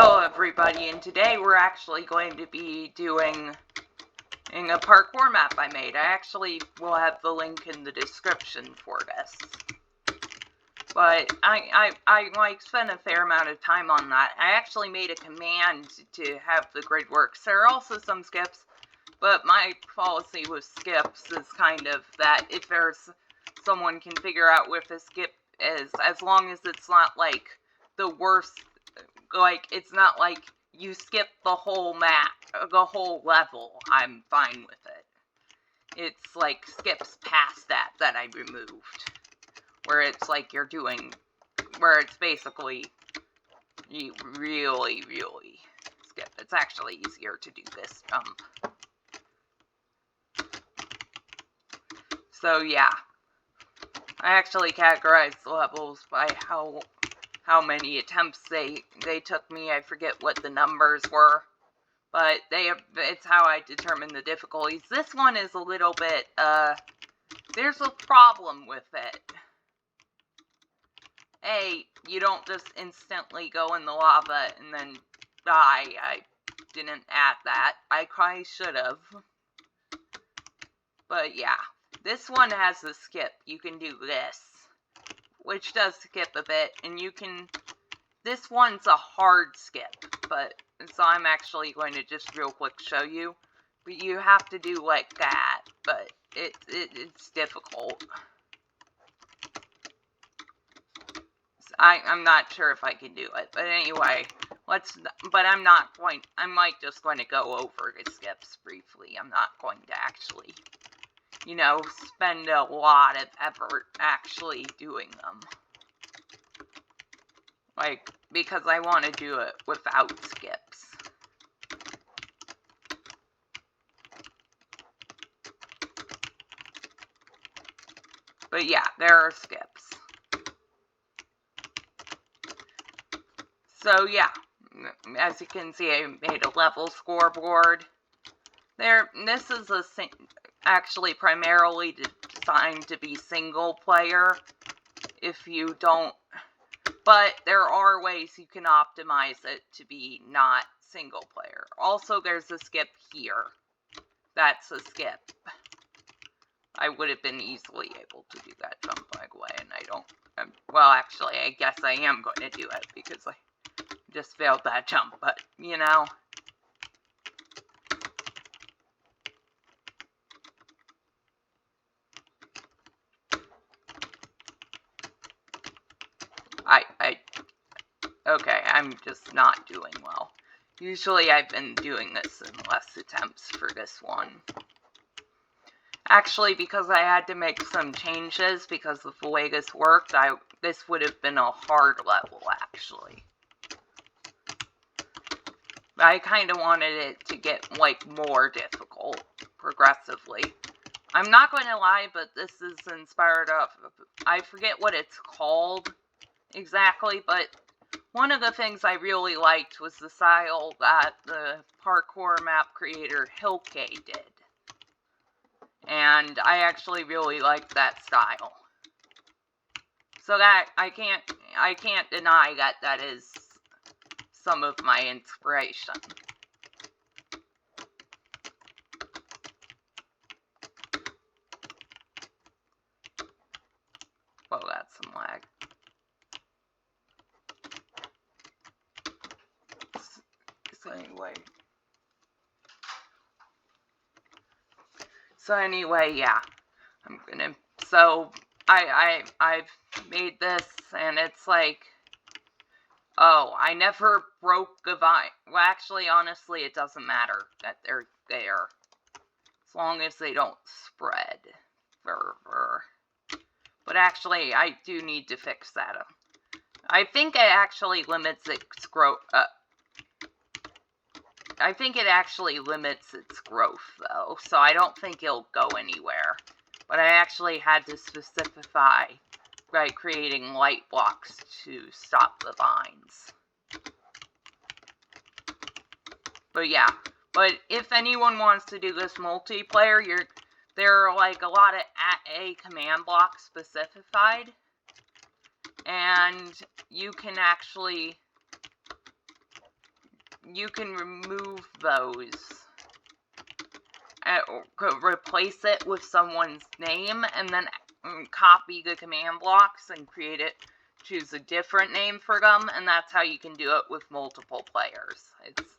Hello everybody, and today we're actually going to be doing a parkour map I made. I actually will have the link in the description for this. But I like spent a fair amount of time on that. I actually made a command to have the grid work. There are also some skips, but my policy with skips is kind of that if there's someone can figure out where the skip is, as long as it's not like the worst. Like, it's not like you skip the whole map, the whole level, I'm fine with it. It's like skips past that I removed. Where it's like you're doing, where it's basically, you really skip. It's actually easier to do this jump. So yeah, I actually categorized the levels by how many attempts they took me. I forget what the numbers were, but it's how I determine the difficulties. This one is a little bit, there's a problem with it. You don't just instantly go in the lava and then die. I didn't add that. I probably should have. But yeah, this one has a skip. You can do this, which does skip a bit, and you can, this one's a hard skip, but, so I'm actually going to just real quick show you, but you have to do like that, but it's difficult. I'm not sure if I can do it, but anyway, but I'm like just going to go over the skips briefly. I'm not going to actually, you know, spend a lot of effort actually doing them. Like, because I want to do it without skips. But yeah, there are skips. So yeah, as you can see, I made a level scoreboard. This is actually primarily designed to be single player. If you don't, but there are ways you can optimize it to be not single player. Also, there's a skip here. That's a skip. I would have been easily able to do that jump, by the way, and I don't. Well, actually, I guess I am going to do it because I just failed that jump, but, you know. Okay, I'm just not doing well. Usually I've been doing this in less attempts for this one. Actually, because I had to make some changes because of the way this worked, this would have been a hard level, actually. I kind of wanted it to get, like, more difficult progressively. I'm not going to lie, but this is inspired off of, I forget what it's called exactly, but one of the things I really liked was the style that the parkour map creator Hilke did. And I actually really liked that style. So that, I can't deny that is some of my inspiration. Well, that's some lag. So anyway, yeah, I've made this, and it's like, oh, I never broke a vine. Well, actually, honestly, it doesn't matter that they're there, as long as they don't spread further. But actually, I do need to fix that. I think it actually limits its growth. I think it actually limits its growth, though, so I don't think it'll go anywhere. But I actually had to specify by creating light blocks to stop the vines. But yeah, but if anyone wants to do this multiplayer, there are like a lot of @A command blocks specified, and you can actually you can remove those. Replace it with someone's name, and then copy the command blocks and create it. Choose a different name for them, and that's how you can do it with multiple players.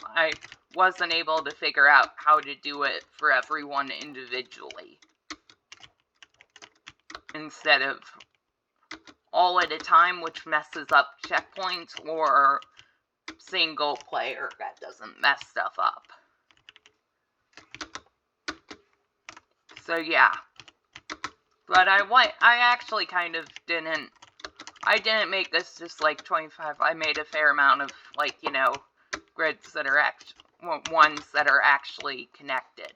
I wasn't able to figure out how to do it for everyone individually, instead of all at a time, which messes up checkpoints, or single player that doesn't mess stuff up. So yeah, but I actually kind of didn't. I didn't make this just like 25. I made a fair amount of, like, you know, grids that are ones that are actually connected.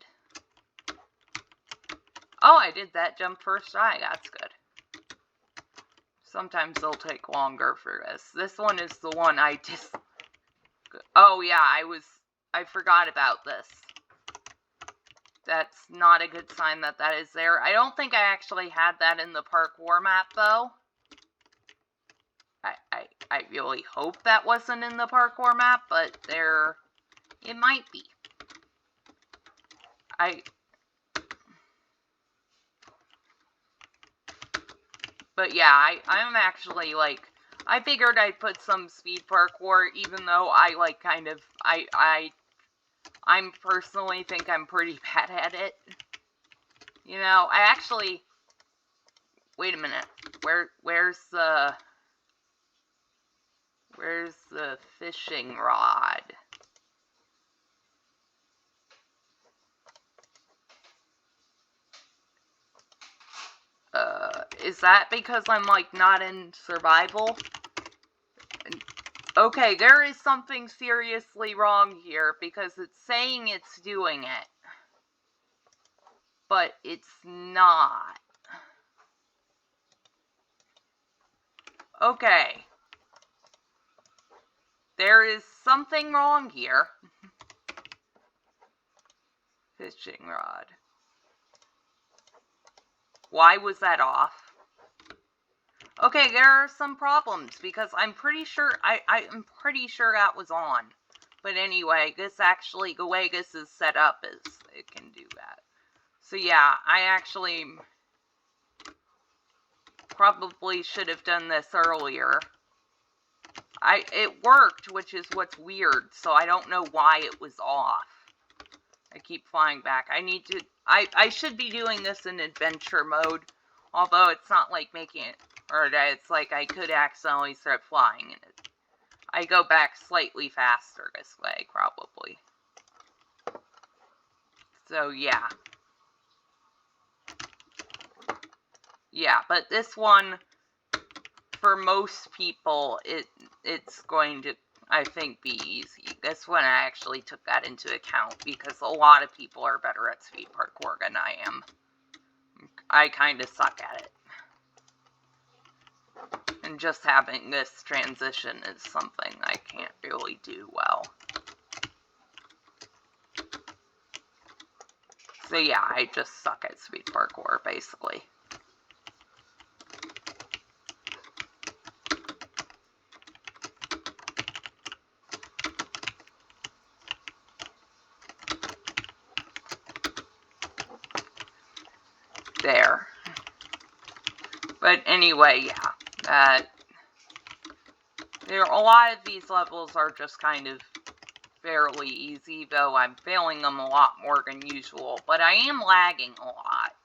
Oh, I did that jump first try. That's good. Sometimes they'll take longer for this. This one is the one I just. Oh yeah, I forgot about this. That's not a good sign that is there. I don't think I actually had that in the parkour map, though. I really hope that wasn't in the parkour map, but it might be. But yeah, I'm actually, like, I figured I'd put some speed parkour, even though I, like, kind of, I'm personally think I'm pretty bad at it. You know, I actually, wait a minute, where's the fishing rod? Is that because I'm, like, not in survival? Okay, there is something seriously wrong here, because it's saying it's doing it, but it's not. Okay. There is something wrong here. Fishing rod. Why was that off? Okay, there are some problems, because I'm pretty sure, I'm pretty sure that was on. But anyway, this actually, the way this is set up is, it can do that. So yeah, I actually probably should have done this earlier. It worked, which is what's weird, so I don't know why it was off. I keep flying back. I should be doing this in adventure mode, although it's not like making it, or it's like I could accidentally start flying, and I go back slightly faster this way, probably. So yeah. Yeah, but this one, for most people, it's going to, I think, be easy. This one, I actually took that into account, because a lot of people are better at speed parkour than I am. I kind of suck at it. And just having this transition is something I can't really do well. So yeah, I just suck at speed parkour, basically. There. But anyway, yeah. A lot of these levels are just kind of fairly easy, though I'm failing them a lot more than usual. But I am lagging a lot.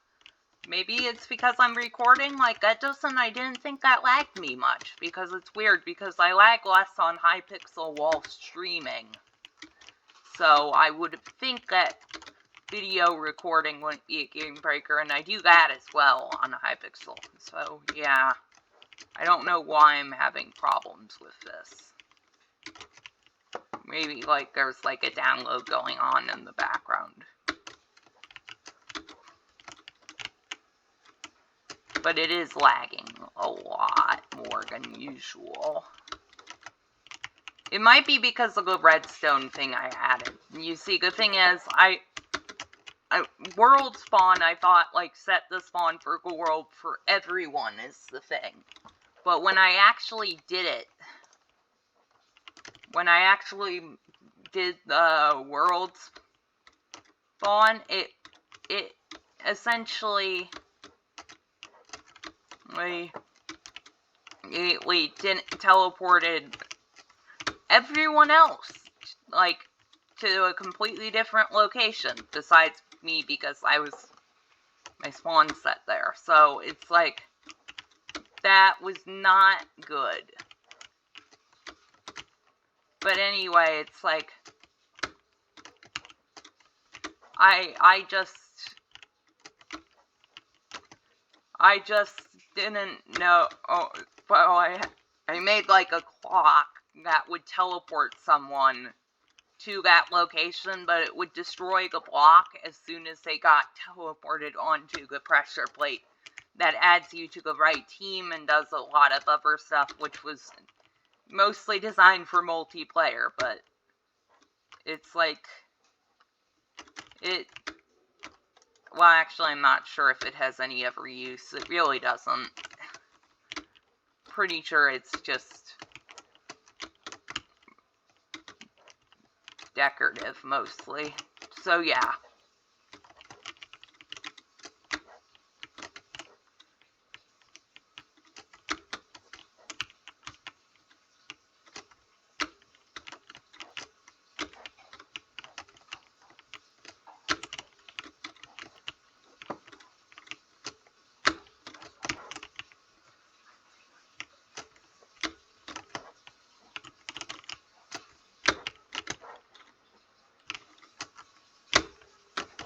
Maybe it's because I'm recording, like, I didn't think that lagged me much, because it's weird, because I lag less on Hypixel while streaming. So I would think that video recording wouldn't be a game breaker, and I do that as well on Hypixel. So, yeah. I don't know why I'm having problems with this. Maybe, like, there's, like, a download going on in the background. But it is lagging a lot more than usual. It might be because of the redstone thing I added. You see, the thing is, world spawn, I thought, like, set the spawn for the world for everyone is the thing. But when I actually did it, when I actually did the worlds spawn, it essentially we didn't teleported everyone else, like, to a completely different location besides me, because my spawn set there. So it's like, that was not good. But anyway, it's like, I just didn't know. Oh, well, I made like a clock that would teleport someone to that location, but it would destroy the block as soon as they got teleported onto the pressure plate. That adds you to the right team and does a lot of other stuff, which was mostly designed for multiplayer, but it's like, well, actually, I'm not sure if it has any other use. It really doesn't. Pretty sure it's just decorative, mostly. So, yeah.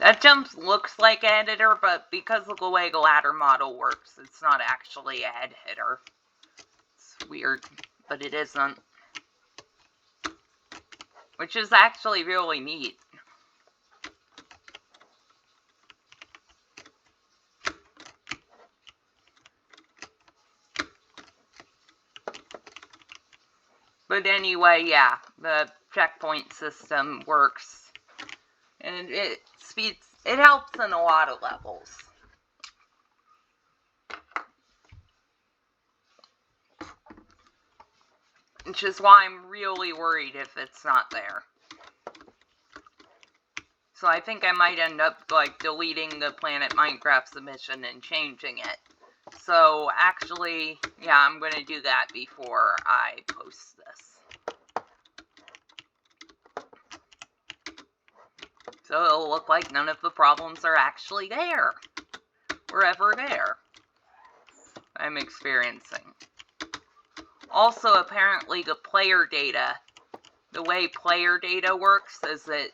That jump looks like ad hitter, but because of the way the ladder model works, it's not actually ad hitter. It's weird, but it isn't. Which is actually really neat. But anyway, yeah, the checkpoint system works. And it helps in a lot of levels. Which is why I'm really worried if it's not there. So I think I might end up, like, deleting the Planet Minecraft submission and changing it. So, actually, yeah, I'm going to do that before I post this. So it'll look like none of the problems are actually there. Or ever there. I'm experiencing. Also, apparently, the way player data works is that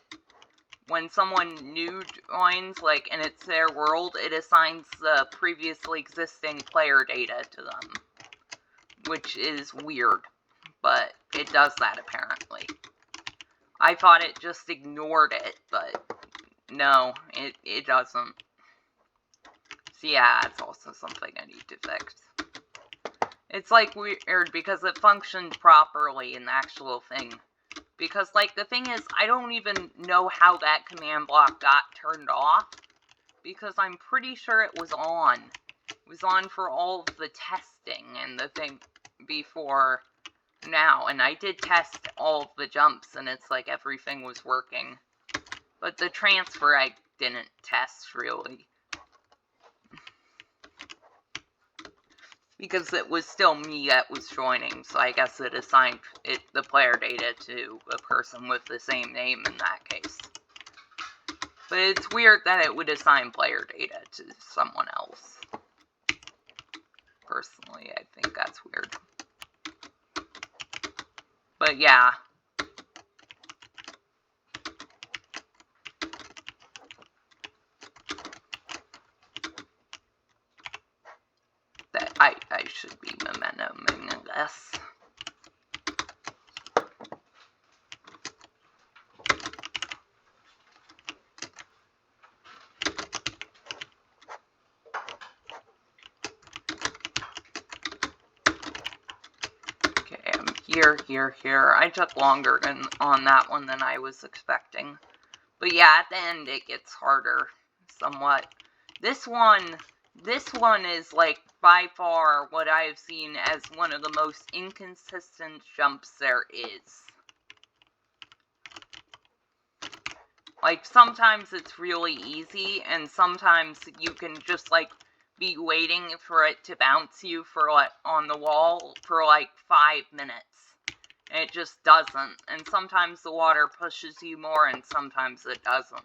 when someone new joins, like, and it's their world, it assigns the previously existing player data to them. Which is weird, but it does that, apparently. I thought it just ignored it, but no, it doesn't. So yeah, that's also something I need to fix. It's, like, weird, because it functions properly in the actual thing. Because, like, the thing is, I don't even know how that command block got turned off. Because I'm pretty sure it was on. It was on for all of the testing and the thing before now. And I did test all of the jumps, and it's like everything was working. But the transfer I didn't test, really. Because it was still me that was joining, so I guess it assigned the player data to a person with the same name in that case. But it's weird that it would assign player data to someone else. Personally, I think that's weird. But yeah. That I should be momentuming this. Okay, I'm here. I took longer on that one than I was expecting. But yeah, at the end it gets harder, somewhat. This one is, like, by far what I have seen as one of the most inconsistent jumps there is. Like, sometimes it's really easy, and sometimes you can just, like, be waiting for it to bounce you for, like, on the wall for, like, 5 minutes. And it just doesn't. And sometimes the water pushes you more, and sometimes it doesn't.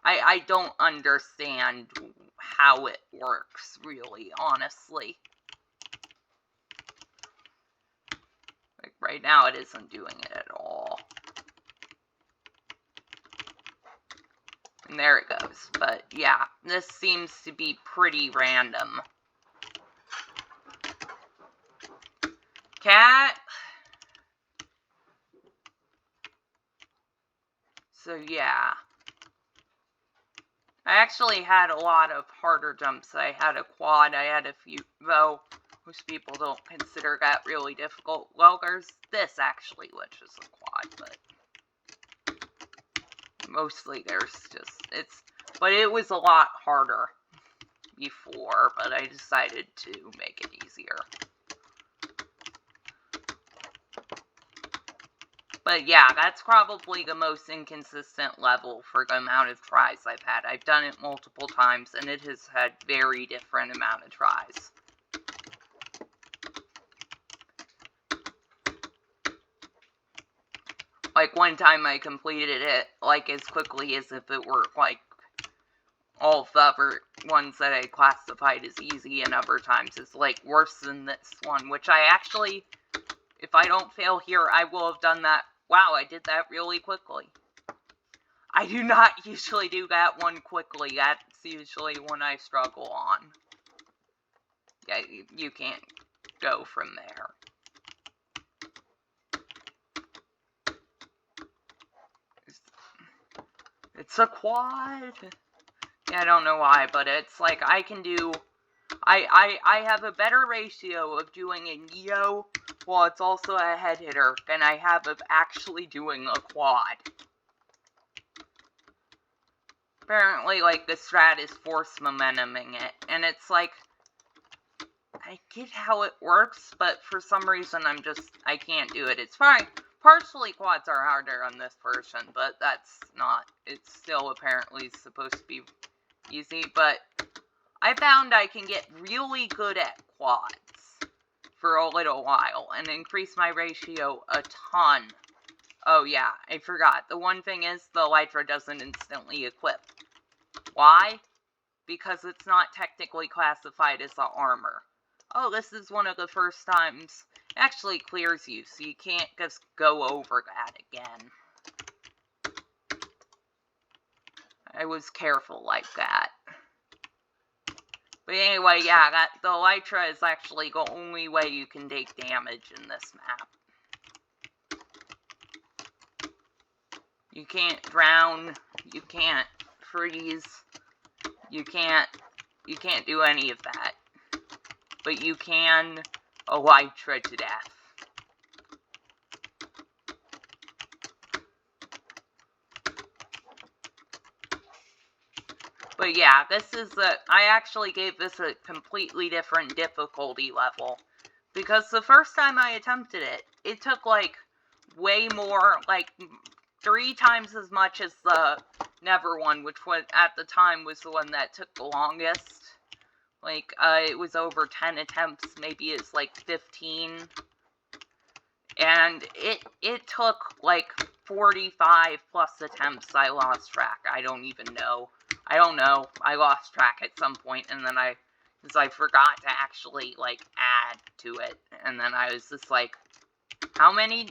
I don't understand how it works, really, honestly. Like, right now, it isn't doing it at all. And there it goes. But, yeah, this seems to be pretty random. Cat. So, yeah. I actually had a lot of harder jumps. I had a quad. I had a few, though most people don't consider that really difficult. Well, there's this, actually, which is a quad, but mostly there's just, but it was a lot harder before, but I decided to make it easier. But yeah, that's probably the most inconsistent level for the amount of tries I've had. I've done it multiple times, and it has had very different amount of tries. Like, one time I completed it, like, as quickly as if it were, like, all of the other ones that I classified as easy, and other times it's, like, worse than this one, which I actually, if I don't fail here, I will have done that. Wow, I did that really quickly. I do not usually do that one quickly. That's usually one I struggle on. Yeah, you can't go from there. It's a quad. Yeah, I don't know why, but it's like I can do... I have a better ratio of doing a Neo while it's also a head hitter than I have of actually doing a quad. Apparently, like, the strat is force momentuming it, and it's like, I get how it works, but for some reason I can't do it. It's fine. Partially quads are harder on this version, but that's not, it's still apparently supposed to be easy, but I found I can get really good at quads for a little while and increase my ratio a ton. Oh yeah, I forgot. The one thing is the Elytra doesn't instantly equip. Why? Because it's not technically classified as the armor. Oh, this is one of the first times it actually clears you, so you can't just go over that again. I was careful like that. But anyway, yeah, the Elytra is actually the only way you can take damage in this map. You can't drown, you can't freeze, you can't do any of that. But you can Elytra to death. But yeah, I actually gave this a completely different difficulty level. Because the first time I attempted it, it took, like, way more, like, 3 times as much as the Never one, which was, at the time, was the one that took the longest. Like, it was over 10 attempts, maybe it's like 15. And it took, like, 45 plus attempts. I lost track. I don't even know. I don't know. I lost track at some point, and then because I forgot to actually, like, add to it. And then I was just like, how many,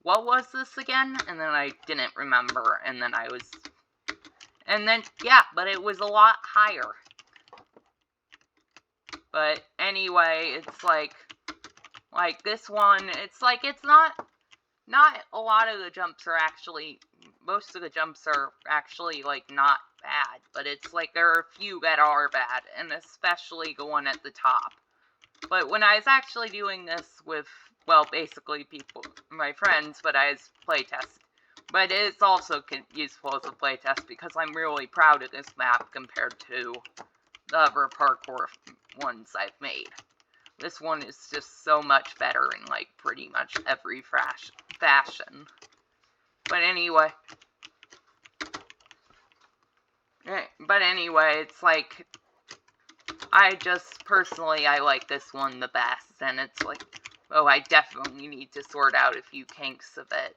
what was this again? And then I didn't remember, and then yeah, but it was a lot higher. But anyway, it's like this one, it's like, it's not a lot of the jumps are actually, most of the jumps are actually, like, not bad, but it's like there are a few that are bad, and especially the one at the top. But when I was actually doing this with, well, basically people, my friends, but I was playtest. But it's also useful as a playtest because I'm really proud of this map compared to the other parkour ones I've made. This one is just so much better in, like, pretty much every fashion. But anyway, But anyway, it's like, I just, personally, I like this one the best, and it's like, oh, I definitely need to sort out a few kinks of it.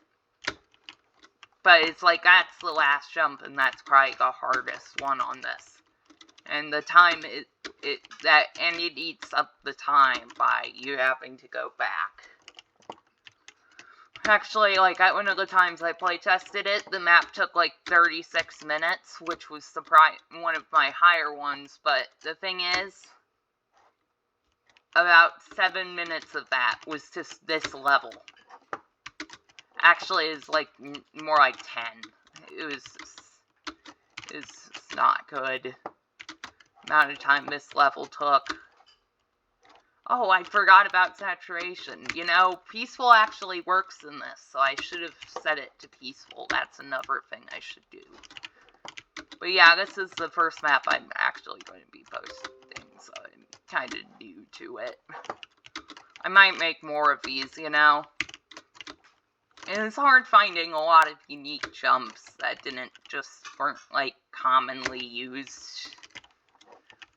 But it's like, that's the last jump, and that's probably the hardest one on this. And the time, it eats up the time by you having to go back. Actually, like, at one of the times I playtested it, the map took like 36 minutes, which was one of my higher ones, but the thing is, about 7 minutes of that was just this level. Actually, it's like, more like 10. It's not good. Amount of time this level took. Oh, I forgot about saturation. You know, peaceful actually works in this, so I should have set it to peaceful. That's another thing I should do. But yeah, this is the first map I'm actually going to be posting, so I'm kind of new to it. I might make more of these, you know. And it's hard finding a lot of unique jumps that weren't, like, commonly used.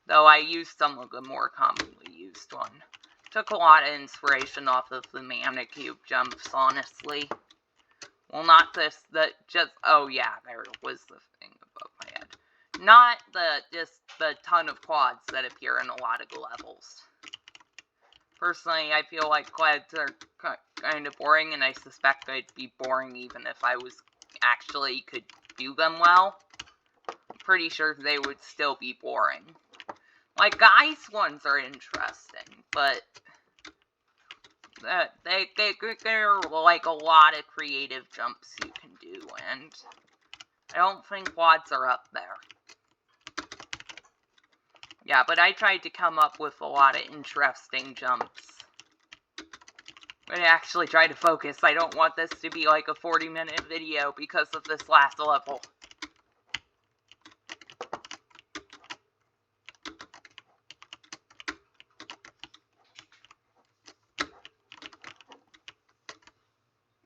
Though I used some of the more commonly used one. Took a lot of inspiration off of the Manicube jumps, honestly. Well, not this, oh yeah, there was the thing above my head. Not just the ton of quads that appear in a lot of the levels. Personally, I feel like quads are kind of boring, and I suspect they'd be boring even if I could do them well. I'm pretty sure they would still be boring. Like, the ice ones are interesting, but they're like a lot of creative jumps you can do, and I don't think quads are up there. Yeah, but I tried to come up with a lot of interesting jumps. I actually tried to focus. I don't want this to be like a 40-minute video because of this last level.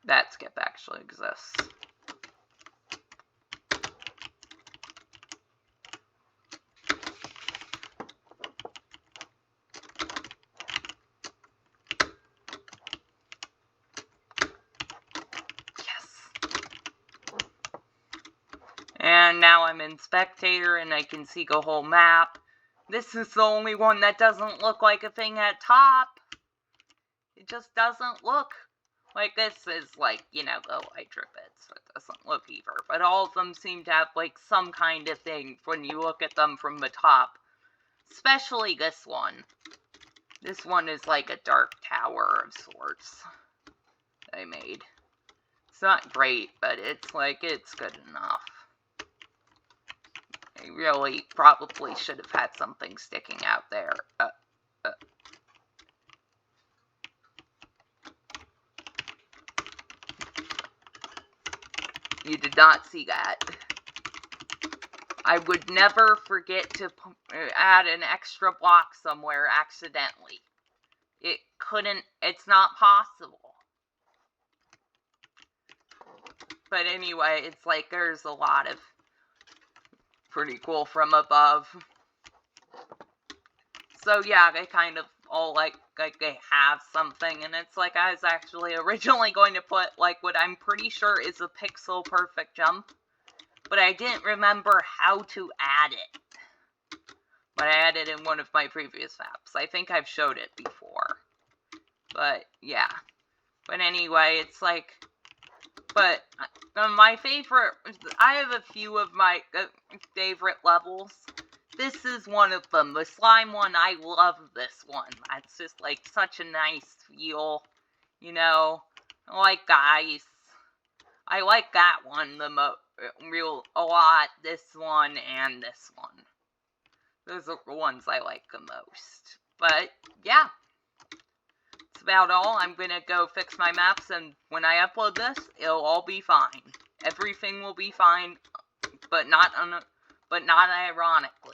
That skip actually exists. And now I'm in Spectator and I can see the whole map. This is the only one that doesn't look like a thing at top. It just doesn't look like this is like, you know, the Elytra bits. So it doesn't look either. But all of them seem to have like some kind of thing when you look at them from the top. Especially this one. This one is like a dark tower of sorts that I made. It's not great, but it's like, it's good enough. I really probably should have had something sticking out there. You did not see that. I would never forget to add an extra block somewhere accidentally. It's not possible. But anyway, it's like there's a lot of pretty cool from above. So yeah, they kind of all like they have something, and it's like I was actually originally going to put like what I'm pretty sure is a pixel perfect jump, but I didn't remember how to add it. But I added it in one of my previous maps. I think I've showed it before. But yeah. But anyway, it's like, but my favorite, I have a few of my favorite levels. This is one of them. The slime one, I love this one. It's just like such a nice feel, you know. I like the ice. I like that one a lot. This one and this one. Those are the ones I like the most. But yeah, that's about all. I'm gonna go fix my maps, and when I upload this, it'll all be fine. Everything will be fine, but not ironically.